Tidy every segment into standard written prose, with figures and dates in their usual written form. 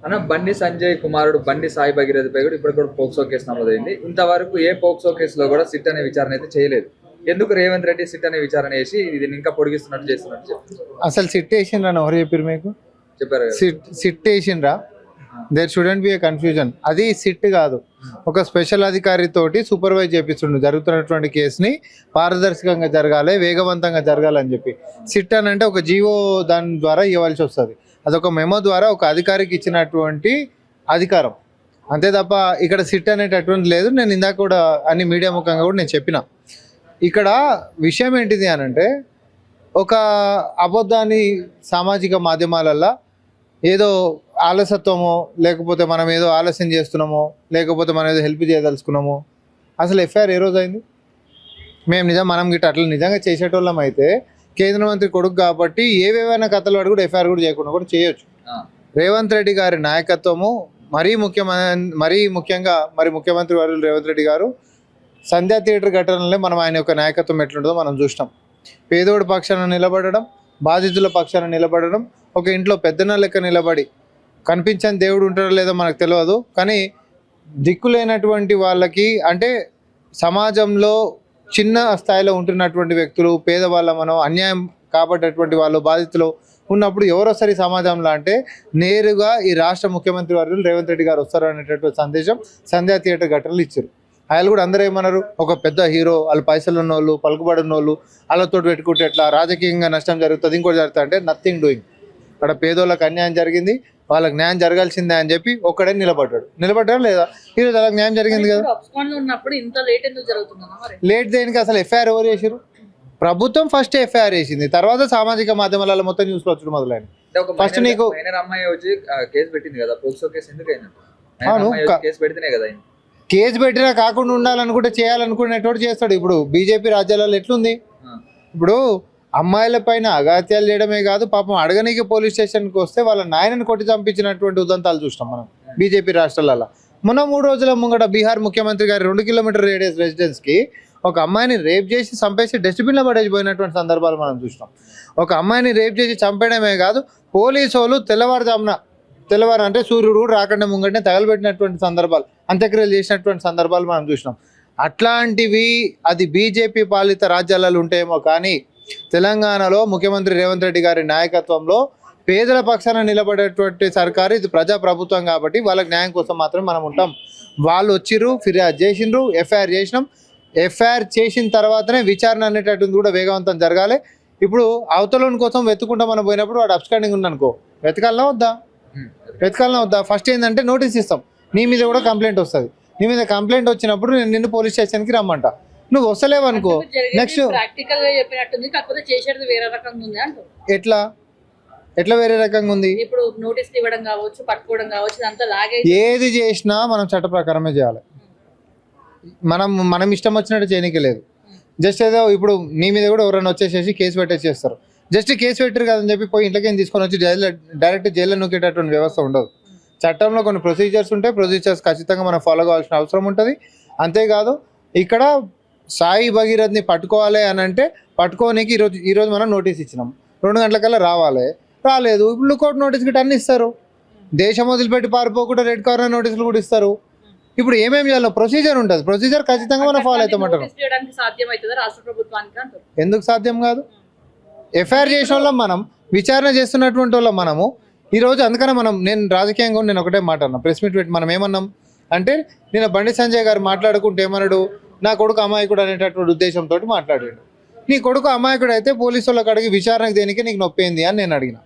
అన్న బండి సంజయ్ కుమారుడు బండి సాయి భగీరథపై కూడా ఇప్పుడు కూడా పోక్సో కేసు నమోదైంది. ఇంతవరకు ఏ పోక్సో కేసులో కూడా సిట్ అనే విచారణ అయితే చేయలేదు. ఎందుకు రేవంత్ రెడ్డి సిట్ అనే విచారణ చేసి ఇది ఇంకా పొడిగిస్తున్నట్టు చేస్తున్నట్టు చెప్పారు. అసలు సిట్ వేసిండ్రా ఎవరు చెప్పారు మీకు? చెప్పారు సిట్ వేసిండ్రా? There should be a confusion. అది సిట్ కాదు, ఒక స్పెషల్ అధికారి తోటి సూపర్వైజ్ చేపిస్తుండు జరుగుతున్నటువంటి కేసుని పారదర్శకంగా జరగాలి, వేగవంతంగా జరగాలని చెప్పి. సిట్ అని అంటే ఒక జీవో దాని ద్వారా ఇవ్వాల్సి వస్తుంది. అదొక మెమో ద్వారా ఒక అధికారికి ఇచ్చినటువంటి అధికారం, అంతే తప్ప ఇక్కడ సిట్ అనేటటువంటి లేదు. నేను ఇందాక కూడా అన్ని మీడియా ముఖంగా కూడా నేను చెప్పిన. ఇక్కడ విషయం ఏంటిది అని అంటే, ఒక అబద్ధాన్ని సామాజిక మాధ్యమాలల్లో ఏదో ఆలస్యత్వమో, లేకపోతే మనం ఏదో ఆలస్యం చేస్తున్నామో, లేకపోతే మనం ఏదో హెల్ప్ చేయదలుచుకున్నామో. అసలు ఎఫ్ఐఆర్ ఏ రోజు అయింది? మనం గిట్ట అట్లా నిజంగా చేసేటోళ్ళం అయితే కేంద్ర మంత్రి కొడుకు కాబట్టి ఏవేవైనా కథలు వాడు కూడా ఎఫ్ఐఆర్ కూడా చేయకుండా కూడా చేయొచ్చు. రేవంత్ రెడ్డి గారి నాయకత్వము మరీ ముఖ్యంగా ముఖ్యమంత్రి వర్యులు రేవంత్ రెడ్డి గారు సంధ్యా థియేటర్ ఘటనలే మనం ఆయన యొక్క నాయకత్వం ఎట్లుంటుందో మనం చూసినాం. పేదోడి పక్షాన నిలబడడం, బాధితుల పక్షాన నిలబడడం, ఒక ఇంట్లో పెద్దన లెక్క నిలబడి, కనిపించని దేవుడు ఉంటాడో లేదో మనకు తెలియదు కానీ దిక్కులేనటువంటి వాళ్ళకి, అంటే సమాజంలో చిన్న స్థాయిలో ఉంటున్నటువంటి వ్యక్తులు, పేదవాళ్ళ మనం అన్యాయం కాబట్టేటువంటి వాళ్ళు బాధితులు ఉన్నప్పుడు ఎవరు వస్తారు ఈ సమాజంలో అంటే నేరుగా ఈ రాష్ట్ర ముఖ్యమంత్రి వర్యులు రేవంత్ రెడ్డి గారు వస్తారు అనేటటువంటి సందేశం సంధ్యా థియేటర్ ఘటనలు ఇచ్చారు. వాళ్ళు కూడా అందరూ ఏమన్నారు, ఒక పెద్ద హీరో, వాళ్ళు పైసలు ఉన్నోళ్ళు, పలుకుబడి ఉన్నోళ్ళు, వాళ్ళతో పెట్టుకుంటే ఎట్లా రాజకీయంగా నష్టం జరుగుతుంది, ఇంకోటి జరుగుతుంది అంటే నథింగ్ డూయింగ్. అక్కడ పేదోళ్ళకి అన్యాయం జరిగింది, వాళ్ళకి న్యాయం జరగాల్సిందే అని చెప్పి ఒక్కడే నిలబడ్డాడు లేదా? ఈరోజు వాళ్ళకి న్యాయం జరిగింది కదా. లేట్ దేనికి? అసలు ఎఫ్ఐఆర్ ఎవరు చేసారు? ప్రభుత్వం ఫస్ట్ ఎఫ్ఐఆర్ వేసింది, తర్వాత సామాజిక మాధ్యమాలలో మొత్తం న్యూస్లో వచ్చడం మొదలైంది. ఫస్ట్ నీకు అమ్మాయి వచ్చి కేసు పెట్టింది కదా, పోక్సో కేసు ఎందుకైనా కేసు పెడితేనే కదా. కేసు పెట్టినా కాకుండా ఉండాలనుకుంటే చేయాలనుకునేటోడు చేస్తాడు. ఇప్పుడు బీజేపీ రాజ్యాలలో ఎట్లుంది, ఇప్పుడు అమ్మాయిల పైన అఘాత్యాలు చేయడమే కాదు, పాపం అడగనీకి పోలీస్ స్టేషన్కి వస్తే వాళ్ళ నాయనని కొట్టి చంపించినటువంటి ఉదంతాలు చూస్తాం మనం బీజేపీ రాష్ట్రాలలో. మొన్న 3 రోజుల ముంగట బీహార్ ముఖ్యమంత్రి గారి 2 కిలోమీటర్ రేడియస్ రెసిడెన్స్కి ఒక అమ్మాయిని రేప్ చేసి చంపేసి డస్ట్బిన్లో పడేసిపోయినటువంటి సందర్భాలు మనం చూసినాం. ఒక అమ్మాయిని రేప్ చేసి చంపేయడమే కాదు, పోలీసు వాళ్ళు తెల్లవారు అంటే సూర్యుడు కూడా రాకుండా ముంగటనే తగలబెట్టినటువంటి సందర్భాలు, అంత్యక్రియలు చేసినటువంటి సందర్భాలు మనం చూసినాం. అట్లాంటివి అది బీజేపీ పాలిత రాజ్యాలలో ఉంటాయేమో కానీ తెలంగాణలో ముఖ్యమంత్రి రేవంత్ రెడ్డి గారి నాయకత్వంలో పేదల పక్షాన నిలబడేటువంటి సర్కారు ఇది ప్రజాప్రభుత్వం కాబట్టి వాళ్ళకి న్యాయం కోసం మాత్రం మనం ఉంటాం. వాళ్ళు వచ్చిర్రు, ఫిర్యాదు చేసిండ్రు, ఎఫ్ఐఆర్ చేసినాం. ఎఫ్ఐఆర్ చేసిన తర్వాతనే విచారణ అనేటటువంటి కూడా వేగవంతం జరగాలి. ఇప్పుడు అవతలని కోసం వెతుకుంటా మనం పోయినప్పుడు వాడు అబ్స్కాండింగ్ ఉందనుకో, వెతకాలనా వద్దా? ఫస్ట్ ఏంటంటే నోటీస్ ఇస్తాం, నీ మీద కూడా కంప్లైంట్ వస్తుంది. నీ మీద కంప్లైంట్ వచ్చినప్పుడు నేను నిన్ను పోలీస్ స్టేషన్కి రమ్మంట. నువ్వు వస్తలేవు అనుకో, నెక్స్ట్ ఎట్లా వేరే రకంగా ఉంది. ఏది చేసినా మనం చట్ట ప్రకారమే చేయాలి. మనం ఇష్టం వచ్చినట్టు చేయనీకి లేదు. జస్ట్ ఏదో ఇప్పుడు నీ మీద కూడా ఎవరైనా వచ్చేసేసి కేసు పెట్టేసేస్తారు. జస్ట్ కేసు పెట్టారు కదని చెప్పి పోయి ఇంట్లోకి తీసుకొని వచ్చి డైరెక్ట్ జైల్లో నూకేటటువంటి వ్యవస్థ ఉండదు. చట్టంలో కొన్ని ప్రొసీజర్స్ ఉంటాయి, ప్రొసీజర్స్ ఖచ్చితంగా మనం ఫాలో కావాల్సిన అవసరం ఉంటుంది. అంతేకాదు ఇక్కడ సాయి భగీరథ్ని పట్టుకోవాలి అని అంటే పట్టుకోనికి ఈరోజు మనం నోటీస్ ఇచ్చినాం, 2 గంటలకల్లా రాలేదు. ఇప్పుడు లుకౌట్ నోటీస్ గిట్ట అన్ని ఇస్తారు. దేశం వదిలిపెట్టి పారిపోకుండా రెడ్ కార్నర్ నోటీసులు కూడా ఇస్తారు. ఇప్పుడు ఏమేమి చేయాలో ప్రొసీజర్ ఉంటుంది, ప్రొసీజర్ ఖచ్చితంగా మనం ఫాలో అవుతామంటారు. ఎందుకు సాధ్యం కాదు? ఎఫ్ఐఆర్ చేసిన వాళ్ళం మనం, విచారణ చేస్తున్నటువంటి వాళ్ళం మనము ఈరోజు. అందుకనే నేను రాజకీయంగా నేను ఒకటే మాట అన్నా, ప్రెస్ మీట్ పెట్టి మనం ఏమన్నాం అంటే, నిన్న బండి సంజయ్ గారు మాట్లాడుకుంటే ఏమన్నాడు, నా కొడుకు అమాయకుడు అనేటటువంటి ఉద్దేశంతో మాట్లాడాడు. నీ కొడుకు అమాయకుడు అయితే పోలీసు వాళ్ళకి అడిగి విచారణకు దేనికి నీకు నొప్పింది అని నేను అడిగిన.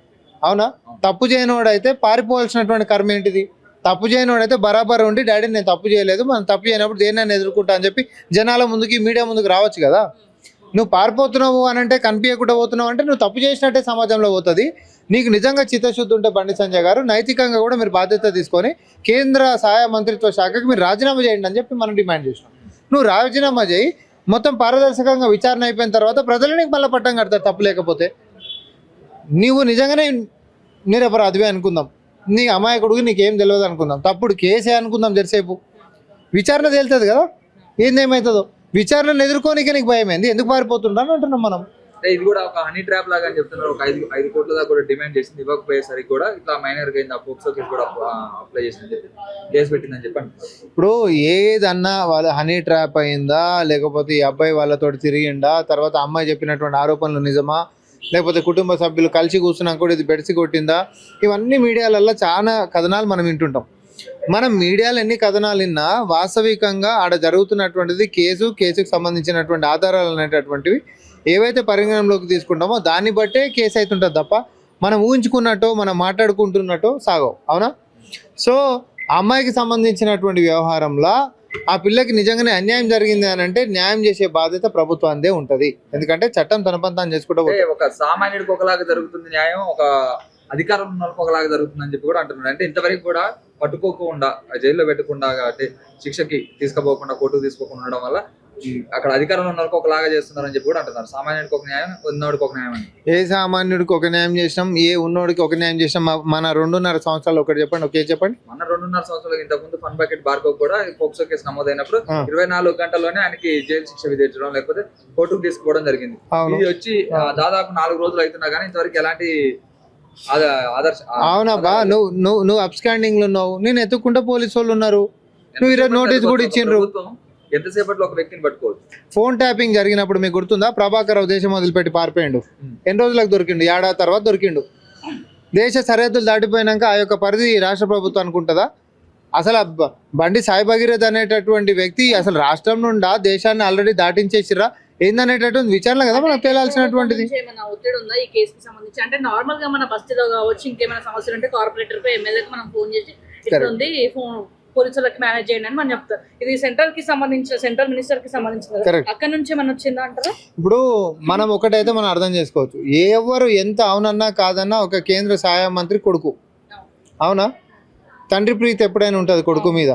అవునా? తప్పు చేయనోడైతే పారిపోవాల్సినటువంటి కర్మ ఏంటిది? తప్పు చేయనోడైతే బరాబర్ ఉండి డాడీ నేను తప్పు చేయలేదు, మనం తప్పు చేయనప్పుడు దేన్ని ఎదుర్కొంటా అని చెప్పి జనాల ముందుకి మీడియా ముందుకు రావచ్చు కదా. నువ్వు పారిపోతున్నావు అని అంటే, కనిపించకుండా పోతున్నావు అంటే నువ్వు తప్పు చేసినట్టే సమాజంలో పోతుంది. నీకు నిజంగా చిత్తశుద్ధి ఉంటే బండి సంజయ్ గారు నైతికంగా కూడా మీరు బాధ్యత తీసుకొని కేంద్ర సహాయ మంత్రిత్వ శాఖకి మీరు రాజీనామా చేయండి అని చెప్పి మనం డిమాండ్ చేసినాం. నువ్వు రాజీనామా చేయి, మొత్తం పారదర్శకంగా విచారణ అయిపోయిన తర్వాత ప్రజలు నీకు మళ్ళీ పట్టం కడతారు. తప్పు లేకపోతే నువ్వు నిజంగానే నిరపరాధివే అనుకుందాం, నీ అమాయకుడికి నీకేం తెలియదు అనుకుందాం, తప్పుడు కేసే అనుకుందాం, జరిసేపు విచారణ తేలుతుంది కదా ఏందేమవుతుందో. విచారణను ఎదుర్కోనికే నీకు భయం ఏంది? ఎందుకు పారిపోతుండని అంటున్నాం మనం. అంటే ఇది కూడా ఒక హనీ ట్రాప్ లాగా అని చెప్తున్నారు. ఒక 5 కోట్ల దాకా కూడా డిమాండ్ చేసింది, ఇవ్వకపోయేసరికి కూడా ఇట్లా మైనర్ గా అయింది, ఆ పోక్సో కేసు కూడా అప్లై చేసిందని చెప్పి కేసు పెట్టిందని చెప్పి అంటున్నారు. ఇప్పుడు ఏదన్నా వాళ్ళ హనీ ట్రాప్ అయిందా, లేకపోతే ఈ అబ్బాయి వాళ్ళతో తిరిగిండా, తర్వాత అమ్మాయి చెప్పినటువంటి ఆరోపణలు నిజమా, లేకపోతే కుటుంబ సభ్యులు కలిసి కూర్చున్నాక కూడా ఇది బెడిసి కొట్టిందా, ఇవన్నీ మీడియాలలో చాలా కథనాలు మనం వింటుంటాం. మనం మీడియాలో ఎన్ని కథనాలు విన్నా వాస్తవికంగా ఆడ జరుగుతున్నటువంటిది కేసుకు సంబంధించినటువంటి ఆధారాలు అనేటటువంటివి ఏవైతే పరిగణనలోకి తీసుకుంటామో దాన్ని బట్టే కేసు అవుతుంటుంది తప్ప మనం ఊహించుకున్నట్టు మనం మాట్లాడుకుంటున్నట్టు సాగవు. అవునా? సో అమ్మాయికి సంబంధించినటువంటి వ్యవహారంలో ఆ పిల్లకి నిజంగానే అన్యాయం జరిగింది అని అంటే న్యాయం చేసే బాధ్యత ప్రభుత్వాందే ఉంటుంది. ఎందుకంటే చట్టం తన పని తాను చేసుకుంటూ పోతుంది. ఒక సామాన్యుడికి ఒకలాగా జరుగుతుంది న్యాయం, ఒక అధికారం ఉన్న వాళ్ళకి ఒకలాగా జరుగుతుందని చెప్పి కూడా అంటున్నాడు. అంటే ఇంతవరకు కూడా పట్టుకోకుండా జైల్లో పెట్టకుండా, అంటే శిక్షకి తీసుకుపోకుండా కోర్టుకు తీసుకోకుండా ఉండడం వల్ల అక్కడ అధికారంలో ఉన్న వాళ్ళకి ఒకలాగా చేస్తున్నారని చెప్పి కూడా అంటున్నారు. సామాన్యుడికి ఒక న్యాయం, ఉన్నోడికి ఒక న్యాయం అని. ఏ సామాన్యుడికి ఒక న్యాయం చేసినాం, ఏ ఉన్నోడికి ఒక న్యాయం చేసినాం? మన 2.5 సంవత్సరాలు ఒకటి చెప్పండి, ఒకే చెప్పండి. మన 2.5 సంవత్సరాలు ఇంతకుముందు ఫన్ బకెట్ బార్కో కూడా పోక్సో కేసు నమోదైనప్పుడు 24 గంటల్లోనే ఆయనకి జైలు శిక్ష విధించడం, లేకపోతే కోర్టుకు తీసుకుపోవడం జరిగింది. ఇది వచ్చి దాదాపు 4 రోజులు అవుతున్నా కానీ ఇంతవరకు ఎలాంటి అవునబ్బా, నువ్వు అబ్స్కాండింగ్ లో ఉన్నావు, నేను ఎత్తుకుంటా పోలీసు వాళ్ళు ఉన్నారు, నువ్వు ఈరోజు నోటీస్ కూడా ఇచ్చిండ్రు. ఎంతసేపట్లో ఒక వ్యక్తిని పట్టుకోవచ్చు. ఫోన్ ట్యాపింగ్ జరిగినప్పుడు మీకు గుర్తుందా? ప్రభాకర్ రావు దేశం వదిలిపెట్టి పారిపోయిండు. ఎన్ని రోజులకు దొరికిండు? ఏడాది తర్వాత దొరికిండు. దేశ సరిహద్దులు దాటిపోయినాక ఆ యొక్క పరిధి రాష్ట్ర ప్రభుత్వానికి ఉంటుందా? అసలు బండి సాయి భగీరథ్ అనేటటువంటి వ్యక్తి అసలు రాష్ట్రం నుండా దేశాన్ని ఆల్రెడీ దాటించేసిరా ఏందనేటటువంటి విచారణ కదా మనకు తేలాల్సినటువంటిది. ఒత్తిడి ఉందా ఈ కేసుకి సంబంధించి? అంటే నార్మల్ గా మన బస్తీలో కావచ్చు, ఇంకేమైనా సమస్యలు ఉంటే కార్పొరేటర్ కు ఎమ్మెల్యేకి మనం ఫోన్ చేసి ఇట్లా ఉంది పోలీసులకు మేనేజ్ చేయండి అని మనం చెప్తారు. ఇది సెంట్రల్ మినిస్టర్ కి సంబంధించిన అక్కడ నుంచి మనం వచ్చిందా అంటారా? ఇప్పుడు మనం ఒకటైతే మనం అర్థం చేసుకోవచ్చు, ఎవరు ఎంత అవునన్నా కాదన్నా ఒక కేంద్ర సహాయ మంత్రి కొడుకు, అవునా? తండ్రి ప్రీతి ఎప్పుడైనా ఉంటుంది కొడుకు మీద.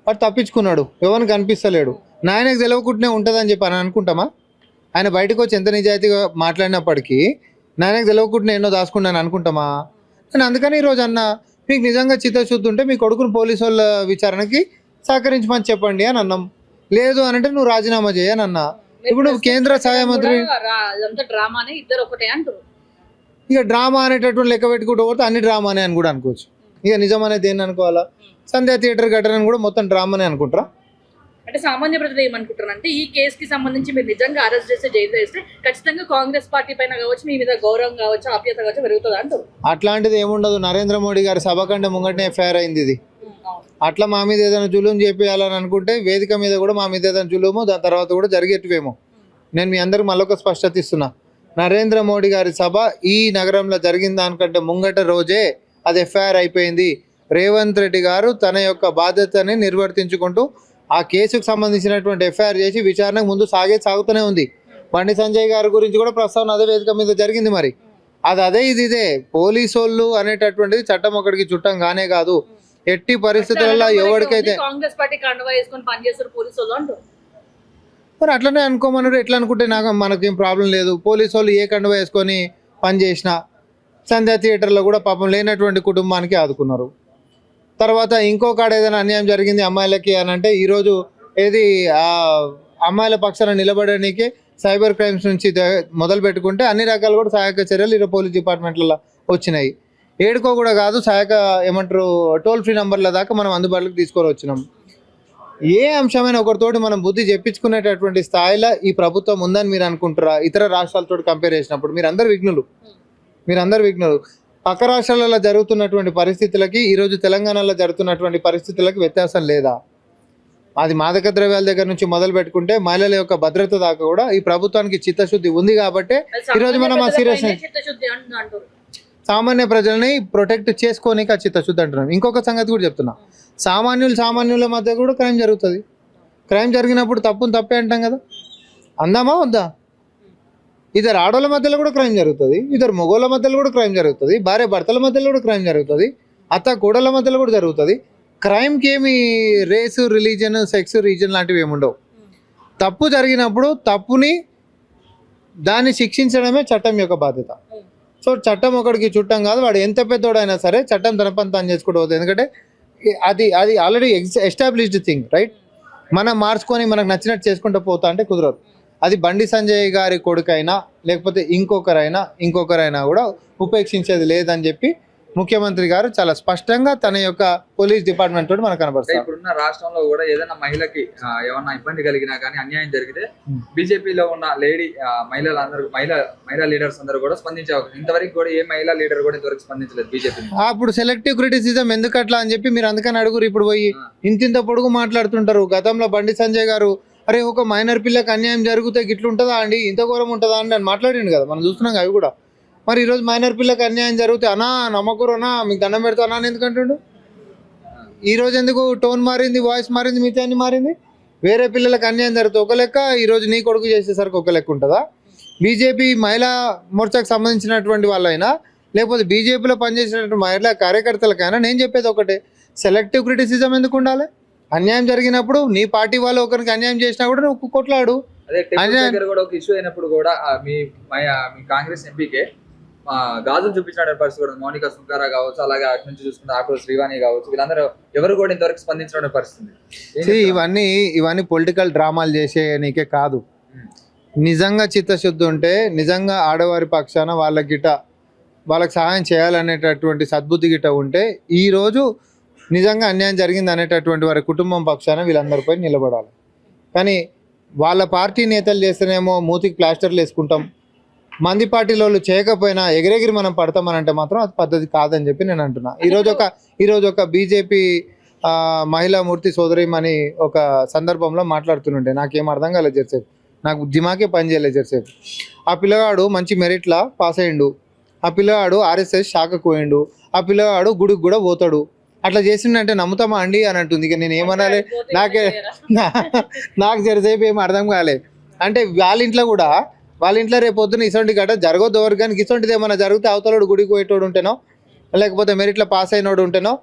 వాడు తప్పించుకున్నాడు, ఎవరికి కనిపిస్తలేడు, నాయనకు తెలవకుండానే ఉంటుంది అని చెప్పి అని అనుకుంటామా? ఆయన బయటకు వచ్చి ఎంత నిజాయితీగా మాట్లాడినప్పటికీ నాయనకు తెలవకుండానే ఎన్నో దాచుకున్నాను అనుకుంటామా? నేను అందుకని ఈరోజు అన్న, మీకు నిజంగా చిత్తశుద్ధి ఉంటే మీ కొడుకును పోలీసు వాళ్ళ విచారణకి సహకరించమని చెప్పండి అని అన్నాం. లేదు అని అంటే నువ్వు రాజీనామా చేయని అన్నా. ఇప్పుడు నువ్వు కేంద్ర సహాయ మంత్రి, ఇక డ్రామా అనేటటువంటి లెక్క పెట్టుకుంటూ పోతే అన్ని డ్రామానే అని కూడా అనుకోవచ్చు. ఇక నిజం అనేది దేన్ని అనుకోవాలా? సంధ్యా థియేటర్ ఘటన కూడా మొత్తం డ్రామానే అనుకుంటారా? అంటే సామాన్య ప్రజలు ఏమనుకుంటారు అంటే ఈ కేసుకి సంబంధించి మీరు నిజంగా అరెస్ట్ చేస్తే, జైలు వేస్తే ఖచ్చితంగా కాంగ్రెస్ పార్టీ పైన కావచ్చు, మీ మీద గౌరవం కావచ్చు, ఆప్యాయత కావచ్చు పెరుగుతుంది అంటారు. అట్లాంటిది ఏముండదు. నరేంద్ర మోడీ గారి సభ కంటే ముంగటనే ఎఫ్ఐఆర్ అయింది ఇది. అట్లా మా మీద ఏదైనా జులుం చేయాలని అనుకుంటే వేదిక మీద కూడా మా మీద ఏదైనా జులుము దాని తర్వాత కూడా జరిగేటివేమో. నేను మీ అందరికి మళ్ళొక స్పష్టత ఇస్తున్నా, నరేంద్ర మోడీ గారి సభ ఈ నగరంలో జరిగిన దానికంటే ముంగట రోజే అది ఎఫ్ఐఆర్ అయిపోయింది. రేవంత్ రెడ్డి గారు తన యొక్క బాధ్యతని నిర్వర్తించుకుంటూ ఆ కేసుకు సంబంధించినటువంటి ఎఫ్ఐఆర్ చేసి విచారణకు ముందు సాగుతూనే ఉంది. బండి సంజయ్ గారి గురించి కూడా ప్రస్తావన అదే వేదిక మీద జరిగింది. మరి అదే ఇదే పోలీసు వాళ్ళు అనేటటువంటిది చట్టం ఒకటికి చుట్టం కానే కాదు. ఎట్టి పరిస్థితులలో ఎవరికైతే కాంగ్రెస్ పార్టీ కండువా వేసుకొని పనిచేస్తారు పోలీసు వాళ్ళు అంటారు. మరి అట్లనే అనుకోమన్నారు. ఎట్లా అనుకుంటే మనకేం ప్రాబ్లం లేదు. పోలీసు వాళ్ళు ఏ కండువా వేసుకొని పనిచేసినా సంధ్యా థియేటర్లో కూడా పాపం లేనటువంటి కుటుంబానికి ఆదుకున్నారు. తర్వాత ఇంకో కాడ ఏదైనా అన్యాయం జరిగింది అమ్మాయిలకి అని అంటే ఈరోజు ఏది అమ్మాయిల పక్షాన నిలబడడానికి సైబర్ క్రైమ్స్ నుంచి మొదలు పెట్టుకుంటే అన్ని రకాలు కూడా సహాయక చర్యలు ఈరోజు పోలీస్ డిపార్ట్మెంట్లలో వచ్చినాయి. ఏడుకో కూడా కాదు, సహాయక టోల్ ఫ్రీ నంబర్ల దాకా మనం అందుబాటులోకి తీసుకొని వచ్చినాం. ఏ అంశమైనా ఒకరితోటి మనం బుద్ధి చెప్పించుకునేటటువంటి స్థాయిలో ఈ ప్రభుత్వం ఉందని మీరు అనుకుంటారా? ఇతర రాష్ట్రాలతో కంపేర్ చేసినప్పుడు మీరందరూ విఘ్నులు. పక్క రాష్ట్రాలలో జరుగుతున్నటువంటి పరిస్థితులకి ఈరోజు తెలంగాణలో జరుగుతున్నటువంటి పరిస్థితులకి వ్యత్యాసం లేదా? అది మాదక ద్రవ్యాల దగ్గర నుంచి మొదలు పెట్టుకుంటే మహిళల యొక్క భద్రత దాకా కూడా ఈ ప్రభుత్వానికి చిత్తశుద్ధి ఉంది కాబట్టి ఈరోజు మనం ఆ సీరియస్ సామాన్య ప్రజల్ని ప్రొటెక్ట్ చేసుకోనిక చిత్తశుద్ధి అంటున్నాం. ఇంకొక సంగతి కూడా చెప్తున్నా, సామాన్యుల మధ్య కూడా క్రైమ్ జరుగుతుంది. క్రైమ్ జరిగినప్పుడు తప్పే అంటాం కదా, అందామా వద్దా? ఇద్దరు ఆడోళ్ళ మధ్యలో కూడా క్రైమ్ జరుగుతుంది, ఇద్దరు మగోళ్ళ మధ్యలో కూడా క్రైమ్ జరుగుతుంది, భార్య భర్తల మధ్యలో కూడా క్రైమ్ జరుగుతుంది, అత్త కోడళ్ళ మధ్యలో కూడా జరుగుతుంది. క్రైమ్కి ఏమి రేసు, రిలీజన్, సెక్స్, రీజన్ లాంటివి ఏముండవు. తప్పు జరిగినప్పుడు తప్పుని దాన్ని శిక్షించడమే చట్టం యొక్క బాధ్యత. సో చట్టం ఒకడికి చుట్టం కాదు, వాడు ఎంత పెద్దోడైనా సరే చట్టం తన పని తాను చేసుకుంటూ పోతుంది. ఎందుకంటే అది ఆల్రెడీ ఎస్టాబ్లిష్డ్ థింగ్, రైట్? మనం మార్చుకొని మనకు నచ్చినట్టు చేసుకుంటూ పోతా అంటే కుదరదు. అది బండి సంజయ్ గారి కొడుకైనా లేకపోతే ఇంకొకరైనా కూడా ఉపేక్షించేది లేదని చెప్పి ముఖ్యమంత్రి గారు చాలా స్పష్టంగా తన యొక్క పోలీస్ డిపార్ట్మెంట్ తోటి మనకు అంటే కనబడతారు. ఇప్పుడున్న రాష్ట్రంలో కూడా ఏదైనా మహిళకి ఏమన్నా ఇబ్బంది కలిగినా కానీ అన్యాయం జరిగితే బీజేపీలో ఉన్న మహిళా లీడర్స్ అందరూ కూడా స్పందించే అవకాశం. ఇంతవరకు కూడా ఏ మహిళా లీడర్ కూడా ఇంతవరకు స్పందించలేదు బీజేపీ. అప్పుడు సెలెక్టివ్ క్రిటిసిజం ఎందుకు అట్లా అని చెప్పి మీరు అందుకని అడుగురు. ఇప్పుడు పోయి ఇంత పొడుగు మాట్లాడుతుంటారు. గతంలో బండి సంజయ్ గారు అరే ఒక మైనర్ పిల్లకి అన్యాయం జరిగితే గిట్లుంటుందా అండి, ఇంత ఘోరం ఉంటుందా అండి అని మాట్లాడిండు కదా, మనం చూస్తున్నాం అవి కూడా. మరి ఈరోజు మైనర్ పిల్లకి అన్యాయం జరిగితే అనా నమ్మకూరనా మీకు దండం పెడతానా అని ఎందుకు అంటుండు? ఈరోజు ఎందుకు టోన్ మారింది, వాయిస్ మారింది, మిగతా అన్ని మారింది? వేరే పిల్లలకు అన్యాయం జరిగితే ఒక లెక్క, ఈరోజు నీ కొడుకు చేసేసరికి ఒక లెక్క ఉంటుందా? బీజేపీ మహిళా మోర్చాకు సంబంధించినటువంటి వాళ్ళైనా లేకపోతే బీజేపీలో పనిచేసినటువంటి మహిళా కార్యకర్తలకైనా నేను చెప్పేది ఒకటే, సెలెక్టివ్ క్రిటిసిజం ఎందుకు ఉండాలి? అన్యాయం జరిగినప్పుడు నీ పార్టీ వాళ్ళు ఒకరికి అన్యాయం చేసినా కూడా నువ్వు కొట్లాడు. అదే టెంపుల్ దగ్గర కూడా ఒక ఇష్యూ అయినప్పుడు కూడా మీ కాంగ్రెస్ ఎంపీకే గాజులు చూపించిన పరిస్థితి కూడా మౌనిక సుంకారా కావచ్చు, అలాగే అటు నుంచి చూసుకుంటే ఆకుల శ్రీవాణి కావచ్చు, వీళ్ళందరూ ఎవరు కూడా ఇంతవరకు స్పందించిన పరిస్థితి. ఇవన్నీ పొలిటికల్ డ్రామాలు చేసే నీకే కాదు. నిజంగా చిత్తశుద్ధి ఉంటే, నిజంగా ఆడవారి పక్షాన వాళ్ళకి సహాయం చేయాలనేటటువంటి సద్బుద్ధి గిట్ట ఉంటే ఈరోజు నిజంగా అన్యాయం జరిగింది అనేటటువంటి వారి కుటుంబం పక్షాన వీళ్ళందరిపై నిలబడాలి. కానీ వాళ్ళ పార్టీ నేతలు చేస్తేనేమో మూతికి ప్లాస్టర్లు వేసుకుంటాం, మంది పార్టీలో చేయకపోయినా ఎగిరెగిరి మనం పడతామని అంటే మాత్రం అది పద్ధతి కాదని చెప్పి నేను అంటున్నా. ఈరోజు ఒక బీజేపీ మహిళా మూర్తి సోదరిమని ఒక సందర్భంలో మాట్లాడుతుండే, నాకేం అర్థం కాలేదు జరసేపు, నాకు దిమాకే పని చేయలేదు జరసేపు. ఆ పిల్లగాడు మంచి మెరిట్లా పాస్ అయ్యిండు, ఆ పిల్లగాడు ఆర్ఎస్ఎస్ శాఖకు పోయిండు, ఆ పిల్లగాడు గుడికి కూడా పోతాడు. అట్లా చేసిండంటే నమ్ముతామా అండి అని అంటుంది. ఇక నేను ఏమనాలి, నాకు జరసేపు ఏం అర్థం కాలేదు. అంటే వాళ్ళ ఇంట్లో రేపు పొద్దున ఇసొంటి గట్ట జరగొద్దు ఎవరు, కానీ ఇసొంటిది ఏమైనా జరిగితే అవతలడు గుడికి పోయేటోడు ఉంటేనో, లేకపోతే మెరిట్లో పాస్ అయినోడు ఉంటేనో,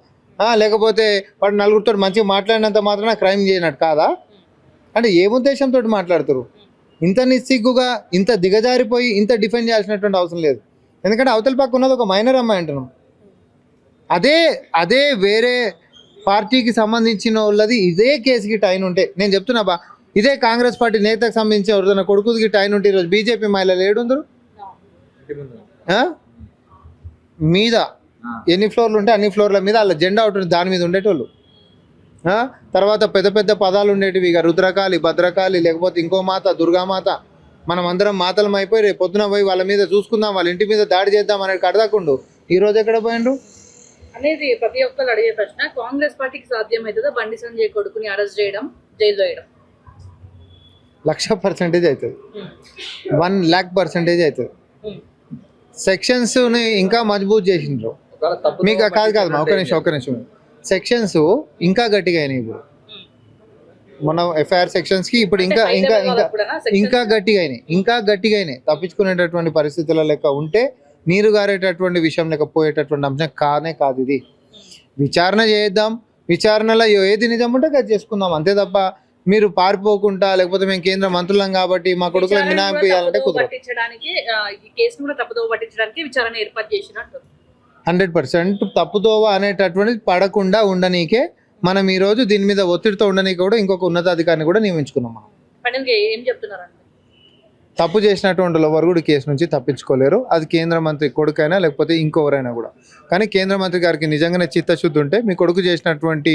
లేకపోతే వాడు నలుగురితో మంచిగా మాట్లాడినంత మాత్రం క్రైమ్ చేయనట్టు కాదా? అంటే ఏ ఉద్దేశంతో మాట్లాడుతారు? ఇంత నిస్సిగ్గుగా, ఇంత దిగజారిపోయి ఇంత డిఫెండ్ చేయాల్సినటువంటి అవసరం లేదు. ఎందుకంటే అవతల పక్క ఉన్నది ఒక మైనర్ అమ్మాయి అంటున్నాం. అదే వేరే పార్టీకి సంబంధించిన వాళ్ళది ఇదే కేసుకి టైన్ ఉంటే నేను చెప్తున్నా బా, ఇదే కాంగ్రెస్ పార్టీ నేతకు సంబంధించి ఎవరిదైనా కొడుకుకి టైన్ ఉంటే ఈరోజు బీజేపీ మహిళలు ఏడుందరు మీద ఎన్ని ఫ్లోర్లు ఉంటే అన్ని ఫ్లోర్ల మీద వాళ్ళ జెండా ఉంటుంది, దాని మీద ఉండేటోళ్ళు. తర్వాత పెద్ద పెద్ద పదాలు ఉండేటివి, ఇక రుద్రకాళి, భద్రకాళి, లేకపోతే ఇంకో మాత, దుర్గామాత, మనం అందరం మాతలం అయిపోయి రేపు పొద్దున పోయి వాళ్ళ మీద చూసుకుందాం, వాళ్ళ ఇంటి మీద దాడి చేద్దాం అనేది కడదాకుండు. ఈ రోజు ఎక్కడ పోయిండ్రు అనేది ప్రతి ఒక్కరు అడిగే ప్రశ్న. కాంగ్రెస్ పార్టీకి సాధ్యమవుతుందా బండి సంజయ్ కొడుకుని అరెస్ట్ చేయడం, జైల్లో వేయడం? 100% అవుతుంది, 1,00,000% అవుతుంది. సెక్షన్స్ ఇంకా మజబూత్ చేసిండ్రు మీకు. కాదు ఒక నిమిషం సెక్షన్స్ ఇంకా గట్టిగా అయినాయి. ఇప్పుడు మన ఎఫ్ఐఆర్ సెక్షన్స్ కి ఇప్పుడు ఇంకా గట్టిగా అయినాయి. తప్పించుకునేటటువంటి పరిస్థితుల లెక్క ఉంటే నీరు గారేటటువంటి విషయం లేకపోయేటటువంటి అంశం కాదు ఇది. విచారణ చేద్దాం, విచారణలో ఏది నిజం ఉంటే అది చేసుకుందాం, అంతే తప్ప మీరు పారిపోకుండా లేకపోతే మేము కేంద్ర మంత్రులం కాబట్టి మా కొడుకులకు మినహాయింపు ఇవ్వాలంటే కుదరదు. 100% తప్పుదోవ అనేటటువంటిది పడకుండా ఉండనీకే మనం ఈ రోజు దీని మీద ఒత్తిడితో ఉండనీకి కూడా ఇంకొక ఉన్నతాధికారిని కూడా నియమించుకున్నాం. తప్పు చేసినటువంటి ఎవరు కూడా కేసు నుంచి తప్పించుకోలేరు, అది కేంద్ర మంత్రి కొడుకైనా లేకపోతే ఇంకొవరైనా కూడా. కానీ కేంద్ర మంత్రి గారికి నిజంగానే చిత్తశుద్ధి ఉంటే మీ కొడుకు చేసినటువంటి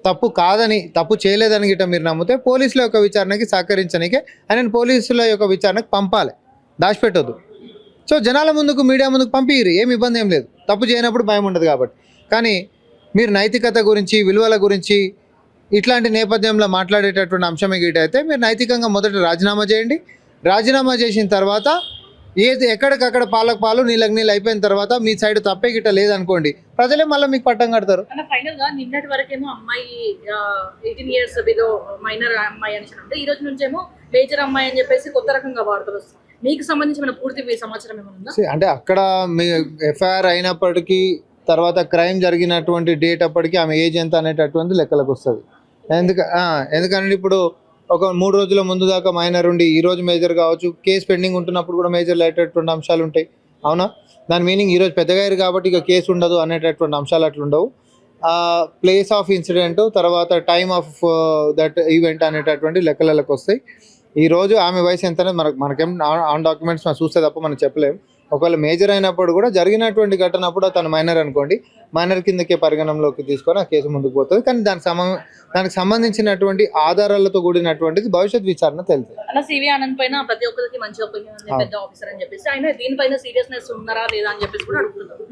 తప్పు కాదని, తప్పు చేయలేదని గిట్ట మీరు నమ్మితే పోలీసుల యొక్క విచారణకి సహకరించనికే ఆయన పోలీసుల యొక్క విచారణకు పంపాలి, దాచిపెట్టొద్దు. సో జనాల ముందుకు, మీడియా ముందుకు పంపిరు, ఏమి ఇబ్బంది ఏం లేదు. తప్పు చేయనప్పుడు భయం ఉండదు కాబట్టి. కానీ మీరు నైతికత గురించి, విలువల గురించి ఇట్లాంటి నేపథ్యంలో మాట్లాడేటటువంటి అంశమే గిట్ట అయితే మీరు నైతికంగా మొదట రాజీనామా చేయండి. రాజీనామా చేసిన తర్వాత ఎక్కడికక్కడ పాలకు పాలు, నీళ్ళకి నీళ్ళు అయిపోయిన తర్వాత మీ సైడ్ తప్పే గిట్ట లేదనుకోండి, ప్రజలే మళ్ళీ మీకు పట్టం కడతారు. ఫైనల్ గా నిన్నటి వరకేమో అమ్మాయి 18 years బిలో మైనర్ అమ్మాయి అని అంటే ఈ రోజు నుంచేమో మేజర్ అమ్మాయి అని చెప్పేసి కొత్త రకంగా వార్తలు వస్తాయి. మీకు సంబంధించిన పూర్తి సమాచారం ఏమైనా? అంటే అక్కడ మీ ఎఫ్ఐఆర్ అయినప్పటికీ తర్వాత క్రైమ్ జరిగినటువంటి డేట్ అప్పటికి ఆమె ఏజ్ ఎంత అనేటటువంటి లెక్కలకు వస్తుంది. ఎందుకంటే ఇప్పుడు ఒక 3 రోజుల ముందు దాకా మైనర్ ఉండి ఈ రోజు మేజర్ కావచ్చు, కేసు పెండింగ్ ఉంటున్నప్పుడు కూడా మేజర్ అయ్యేటటువంటి అంశాలు ఉంటాయి, అవునా? దాని మీనింగ్ ఈరోజు పెద్దగా అయ్యారు కాబట్టి ఇక కేసు ఉండదు అనేటటువంటి అంశాలు అట్లుండవు. ప్లేస్ ఆఫ్ ఇన్సిడెంట్ తర్వాత టైమ్ ఆఫ్ దట్ ఈవెంట్ అనేటటువంటి లెక్కలకు వస్తాయి. ఈ రోజు ఆమె వయసు ఎంత మనకేం ఆన్ డాక్యుమెంట్స్ మనం చూస్తే తప్ప మనం చెప్పలేం. ఒకవేళ మేజర్ అయినప్పుడు కూడా జరిగినటువంటి ఘటన అప్పుడు తను మైనర్ అనుకోండి, మైనర్ కిందకే పరిగణనలోకి తీసుకొని ఆ కేసు ముందుకు పోతుంది. కానీ దానికి సంబంధించినటువంటి ఆధారాలతో కూడినటువంటిది భవిష్యత్ విచారణ తెలుసు. అలా సివి ఆనంద్ పైన ప్రతి ఒక్కరికి మంచి ఒపీనియన్ ఉంది, పెద్ద ఆఫీసర్ అని చెప్పేసి ఆయన దీనిపైన సీరియస్నెస్ ఉన్నారా లేదా అని చెప్పేసి కూడా అడుగుతున్నారు.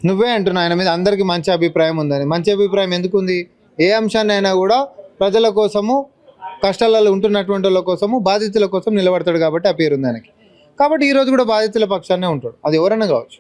నువ్వే అంటున్నావు ఆయన మీద అందరికీ మంచి అభిప్రాయం ఉందని. మంచి అభిప్రాయం ఎందుకు ఉంది? ఏ అంశాన్ని అయినా కూడా ప్రజల కోసము, కష్టాలలో ఉంటున్నటువంటి వాళ్ళ కోసము, బాధితుల కోసం నిలబడతాడు కాబట్టి ఆ పేరు ఉంది ఆయనకి. కాబట్టి ఈ రోజు కూడా బాధితుల పక్షాన్నే ఉంటాడు, అది ఎవరైనా కావచ్చు.